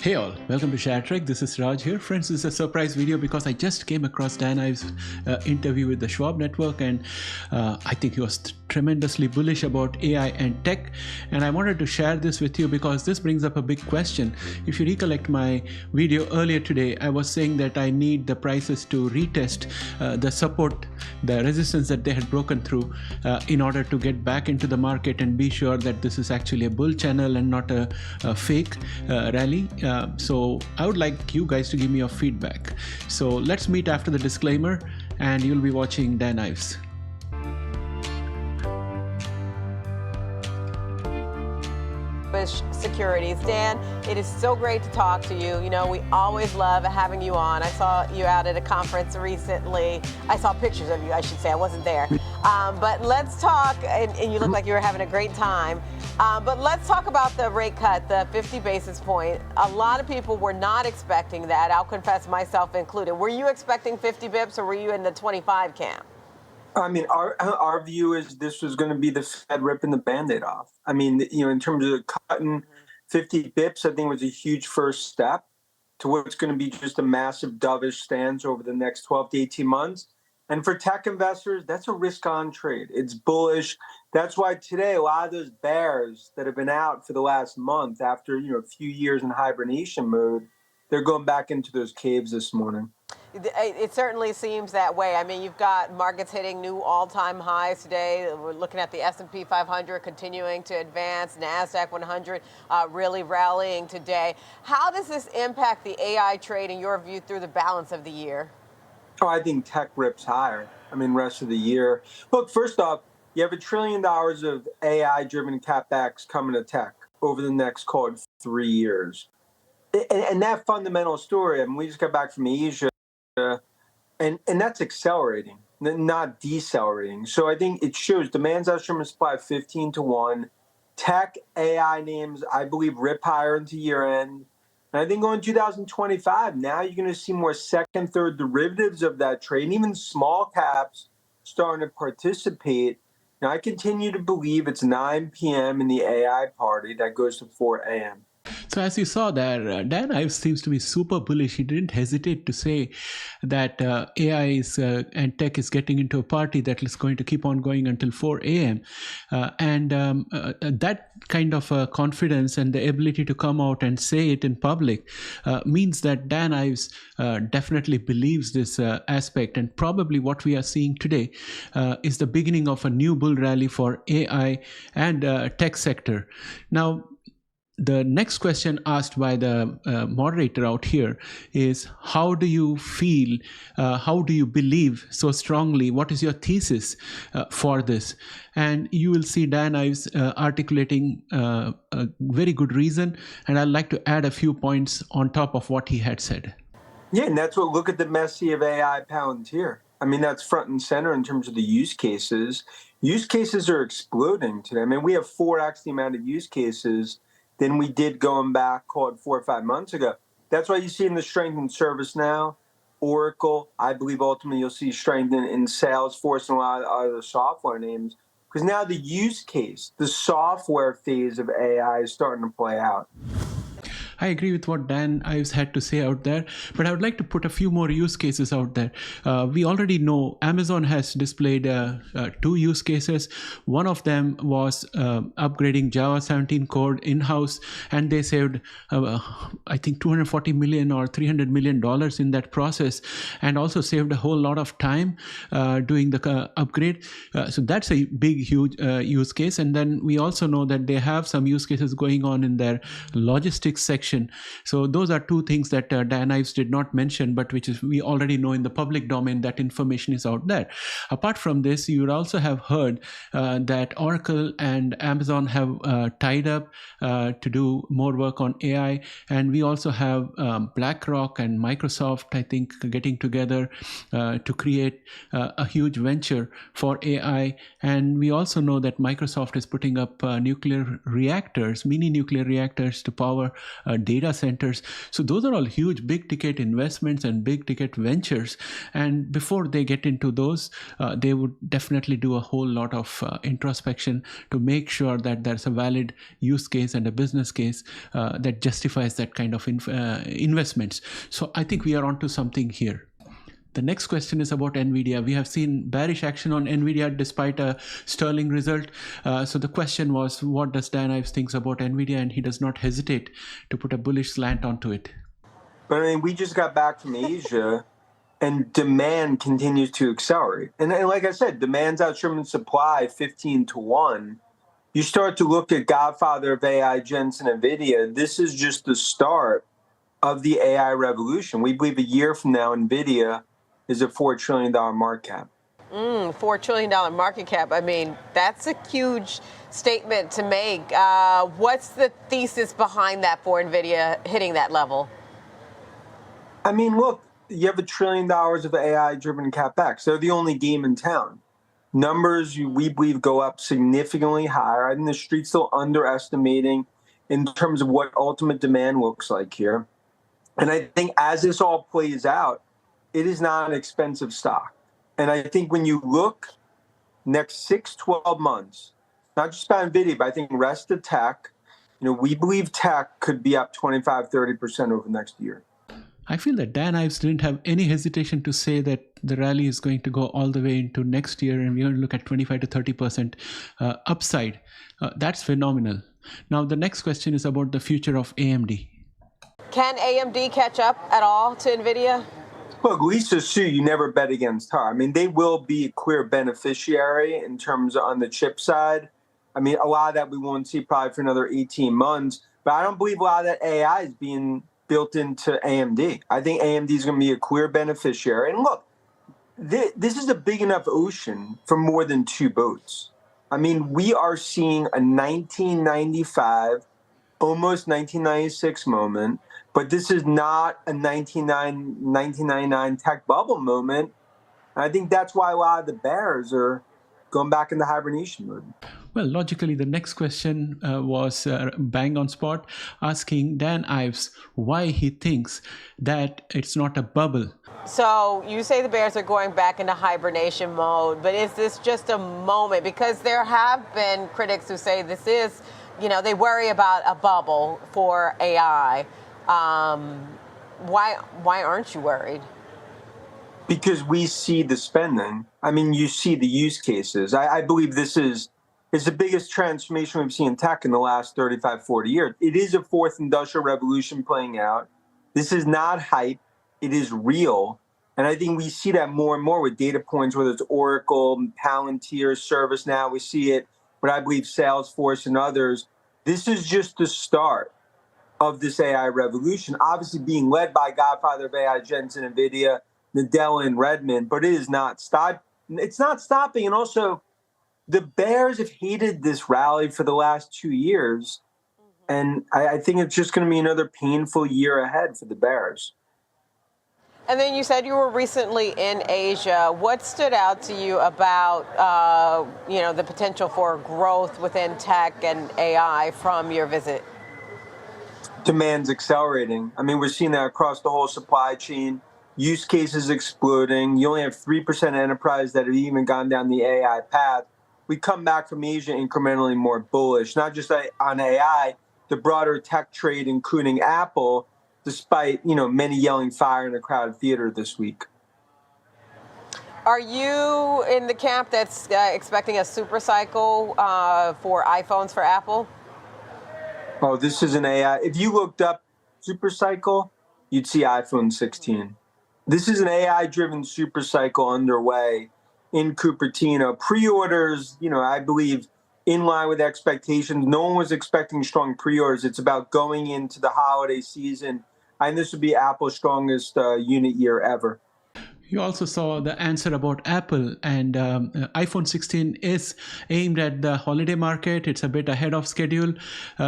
Hey all, welcome to ShareTreck. This is Raj here. Friends, this is a surprise video because I just came across Dan Ives' interview with the Schwab Network, and I think he was tremendously bullish about AI and tech, and I wanted to share this with you because this brings up a big question. If you recollect my video earlier today, I was saying that I need the prices to retest the support, the resistance that they had broken through in order to get back into the market and be sure that this is actually a bull channel and not a fake rally. So I would like you guys to give me your feedback. So let's meet after the disclaimer, and you'll be watching Dan Ives. Securities. Dan, it is so great to talk to you. You know, we always love having you on. I saw you out at a conference recently. I saw pictures of you, I should say. I wasn't there. But let's talk, and you look like you were having a great time. But let's talk about the rate cut, the 50 basis point. A lot of people were not expecting that. I'll confess, myself included. Were you expecting 50 bips or were you in the 25 camp? I mean, our view is this was going to be the Fed ripping the Band-Aid off. I mean, you know, in terms of cutting 50 bips, I think was a huge first step to what's going to be just a massive dovish stance over the next 12 to 18 months. And for tech investors, that's a risk-on trade. It's bullish. That's why today a lot of those bears that have been out for the last month after, you know, a few years in hibernation mode, they're going back into those caves this morning. It certainly seems that way. I mean, you've got markets hitting new all-time highs today. We're looking at the S&P 500 continuing to advance, NASDAQ 100 really rallying today. How does this impact the AI trade in your view through the balance of the year? Oh, I think tech rips higher. I mean, rest of the year. Look, first off, you have $1 trillion of AI-driven CapEx coming to tech over the next, call it, 3 years. And that fundamental story, I mean, we just got back from Asia, and that's accelerating, not decelerating. So I think it shows demand's outstripping supply 15 to 1. Tech AI names, I believe, rip higher into year end. And I think going 2025, now you're going to see more second, third derivatives of that trade, and even small caps starting to participate. Now, I continue to believe it's 9 p.m. in the AI party that goes to 4 a.m. So as you saw there, Dan Ives seems to be super bullish. He didn't hesitate to say that AI is, and tech is getting into a party that is going to keep on going until 4 a.m. That kind of confidence and the ability to come out and say it in public means that Dan Ives definitely believes this aspect. And probably what we are seeing today is the beginning of a new bull rally for AI and tech sector. Now, the next question asked by the moderator out here is, how do you feel, how do you believe so strongly, what is your thesis for this? And you will see Dan Ives articulating a very good reason, and I'd like to add a few points on top of what he had said. Yeah, and that's what, look at the Messi of AI Palantir. I mean, that's front and center in terms of the use cases. Use cases are exploding today. I mean, we have 4x the amount of use cases than we did going back, call it 4 or 5 months ago. That's why you see in the strength in ServiceNow, Oracle. I believe ultimately you'll see strength in Salesforce and a lot of other software names, because now the use case, the software phase of AI is starting to play out. I agree with what Dan Ives had to say out there, but I would like to put a few more use cases out there. We already know Amazon has displayed 2 use cases. One of them was upgrading Java 17 code in-house, and they saved, I think, $240 million or $300 million in that process, and also saved a whole lot of time doing the upgrade. So that's a big, huge use case. And then we also know that they have some use cases going on in their logistics section. So those are 2 things that Dan Ives did not mention, but which is we already know in the public domain. That information is out there. Apart from this, you would also have heard that Oracle and Amazon have tied up to do more work on AI, and we also have BlackRock and Microsoft, I think, getting together to create a huge venture for AI. And we also know that Microsoft is putting up nuclear reactors, mini nuclear reactors, to power data centers. So those are all huge, big ticket investments and big ticket ventures. And before they get into those, they would definitely do a whole lot of introspection to make sure that there's a valid use case and a business case that justifies that kind of investments. So I think we are onto something here. The next question is about Nvidia. We have seen bearish action on Nvidia despite a sterling result. So the question was, what does Dan Ives think about Nvidia? And he does not hesitate to put a bullish slant onto it. But I mean, we just got back from Asia and demand continues to accelerate. And like I said, demand's outstripping supply 15-1. You start to look at Godfather of AI, Jensen, Nvidia. This is just the start of the AI revolution. We believe a year from now, Nvidia is a $4 trillion market cap. $4 trillion market cap. I mean, that's a huge statement to make. What's the thesis behind that for Nvidia hitting that level? I mean, look, you have $1 trillion of AI-driven CapEx. They're the only game in town. Numbers, we believe, go up significantly higher. I think the street's still underestimating in terms of what ultimate demand looks like here. And I think as this all plays out, it is not an expensive stock. And I think when you look next 6-12 months, not just about Nvidia, but I think rest of tech, we believe tech could be up 25-30% over the next year. I feel that Dan Ives didn't have any hesitation to say that the rally is going to go all the way into next year, and we're going to look at 25-30% upside. That's phenomenal. Now, the next question is about the future of AMD. Can AMD catch up at all to Nvidia? Look, Lisa Su, you never bet against her. I mean, they will be a clear beneficiary in terms of on the chip side. I mean, a lot of that we won't see probably for another 18 months. But I don't believe a lot of that AI is being built into AMD. I think AMD is going to be a clear beneficiary. And look, this is a big enough ocean for more than two boats. I mean, we are seeing a 1995, almost 1996 moment. But this is not a 1999 tech bubble moment. And I think that's why a lot of the bears are going back into hibernation mode. Well, logically, the next question was bang on spot, asking Dan Ives why he thinks that it's not a bubble. So you say the bears are going back into hibernation mode, but is this just a moment? Because there have been critics who say this is, they worry about a bubble for AI. Why aren't you worried? Because we see the spending. I mean, you see the use cases. I believe this is the biggest transformation we've seen in tech in the last 35, 40 years. It is a fourth industrial revolution playing out. This is not hype. It is real. And I think we see that more and more with data points, whether it's Oracle, Palantir, ServiceNow. We see it, but I believe Salesforce and others. This is just the start of this AI revolution, obviously being led by Godfather of AI, Jensen, Nvidia, Nadella, and Redmond, but it is not it's not stopping. And also, the bears have hated this rally for the last 2 years, and I think it's just going to be another painful year ahead for the bears. And then you said you were recently in Asia. What stood out to you about, the potential for growth within tech and AI from your visit? Demand's accelerating. I mean, we're seeing that across the whole supply chain. Use cases exploding. You only have 3% enterprise that have even gone down the AI path. We come back from Asia incrementally more bullish, not just on AI, the broader tech trade, including Apple, despite, many yelling fire in a crowded theater this week. Are you in the camp that's expecting a super cycle for iPhones for Apple? Oh, this is an AI. If you looked up super cycle, you'd see iPhone 16. This is an AI-driven super cycle underway in Cupertino. Pre-orders, I believe, in line with expectations. No one was expecting strong pre-orders. It's about going into the holiday season. And this would be Apple's strongest unit year ever. You also saw the answer about Apple, and iPhone 16 is aimed at the holiday market. It's a bit ahead of schedule.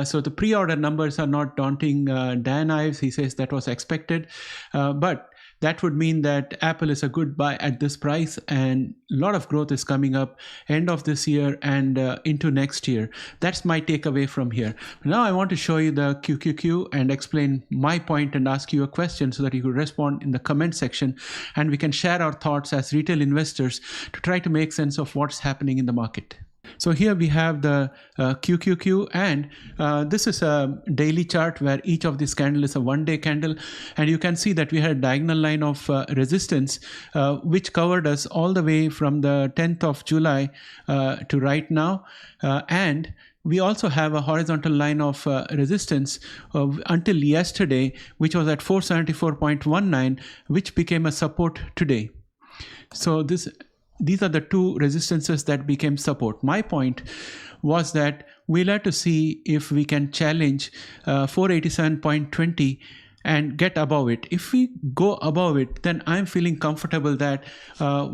So the pre-order numbers are not daunting. Dan Ives, he says that was expected. But that would mean that Apple is a good buy at this price, and a lot of growth is coming up end of this year and into next year. That's my takeaway from here. Now I want to show you the QQQ and explain my point and ask you a question so that you could respond in the comment section, and we can share our thoughts as retail investors to try to make sense of what's happening in the market. So here we have the QQQ, and this is a daily chart where each of these candles is a one-day candle, and you can see that we had a diagonal line of resistance which covered us all the way from the 10th of July to right now, and we also have a horizontal line of resistance until yesterday, which was at 474.19, which became a support today. So these are the two resistances that became support. My point was that we'll have to see if we can challenge 487.20 and get above it. If we go above it, then I'm feeling comfortable that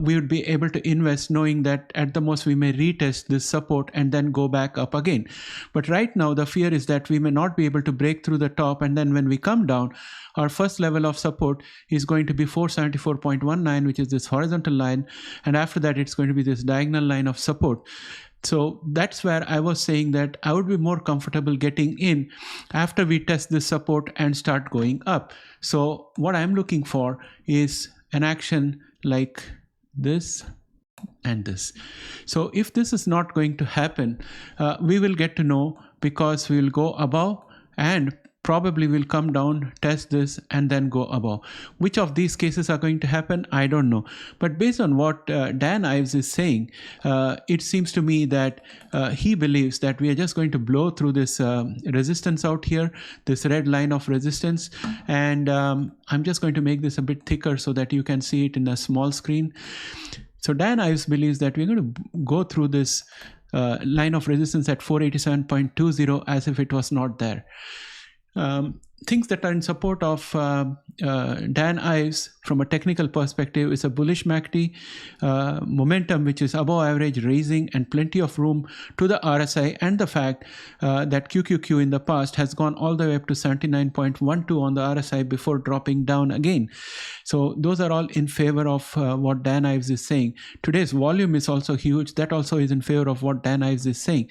we would be able to invest, knowing that at the most we may retest this support and then go back up again. But right now the fear is that we may not be able to break through the top, and then when we come down, our first level of support is going to be 474.19, which is this horizontal line, and after that it's going to be this diagonal line of support. So that's where I was saying that I would be more comfortable getting in after we test this support and start going up. So what I'm looking for is an action like this and this. So if this is not going to happen, we will get to know, because we will go above and probably will come down, test this, and then go above. Which of these cases are going to happen? I don't know. But based on what Dan Ives is saying, it seems to me that he believes that we are just going to blow through this resistance out here, this red line of resistance. And I'm just going to make this a bit thicker so that you can see it in a small screen. So Dan Ives believes that we're going to go through this line of resistance at 487.20 as if it was not there. Things that are in support of Dan Ives from a technical perspective is a bullish MACD, momentum which is above average raising, and plenty of room to the RSI, and the fact that QQQ in the past has gone all the way up to 79.12 on the RSI before dropping down again. So those are all in favor of what Dan Ives is saying. Today's volume is also huge. That also is in favor of what Dan Ives is saying,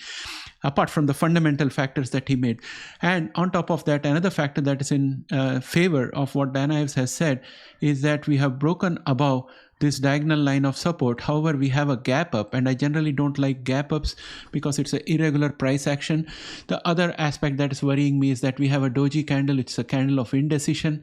apart from the fundamental factors that he made. And on top of that, another factor that is in favor of what Dan Ives has said is that we have broken above this diagonal line of support. However, we have a gap up, and I generally don't like gap ups because it's an irregular price action. The other aspect that is worrying me is that we have a doji candle. It's a candle of indecision.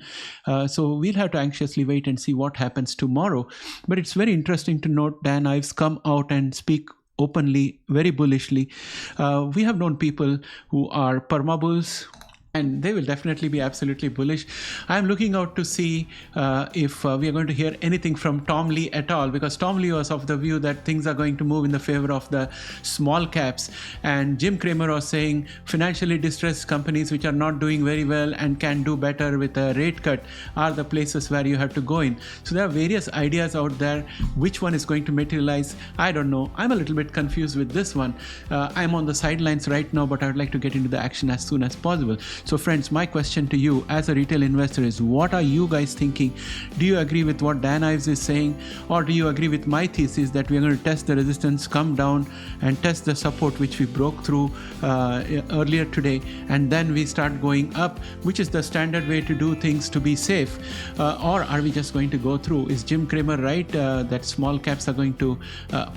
So we'll have to anxiously wait and see what happens tomorrow. But it's very interesting to note Dan Ives come out and speak openly, very bullishly. We have known people who are perma bulls, and they will definitely be absolutely bullish. I'm looking out to see if we are going to hear anything from Tom Lee at all, because Tom Lee was of the view that things are going to move in the favor of the small caps, and Jim Cramer was saying financially distressed companies which are not doing very well and can do better with a rate cut are the places where you have to go in. So there are various ideas out there. Which one is going to materialize? I don't know. I'm a little bit confused with this one. I'm on the sidelines right now, but I would like to get into the action as soon as possible. So friends, my question to you as a retail investor is, what are you guys thinking? Do you agree with what Dan Ives is saying, or do you agree with my thesis that we're going to test the resistance, come down and test the support which we broke through earlier today, and then we start going up, which is the standard way to do things to be safe? Or are we just going to go through? Is Jim Cramer right that small caps are going to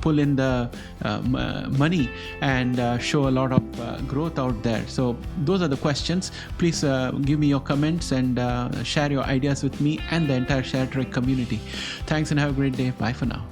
pull in the money and show a lot of growth out there? So those are the questions. Please give me your comments and share your ideas with me and the entire ShareTreck community. Thanks and have a great day. Bye for now.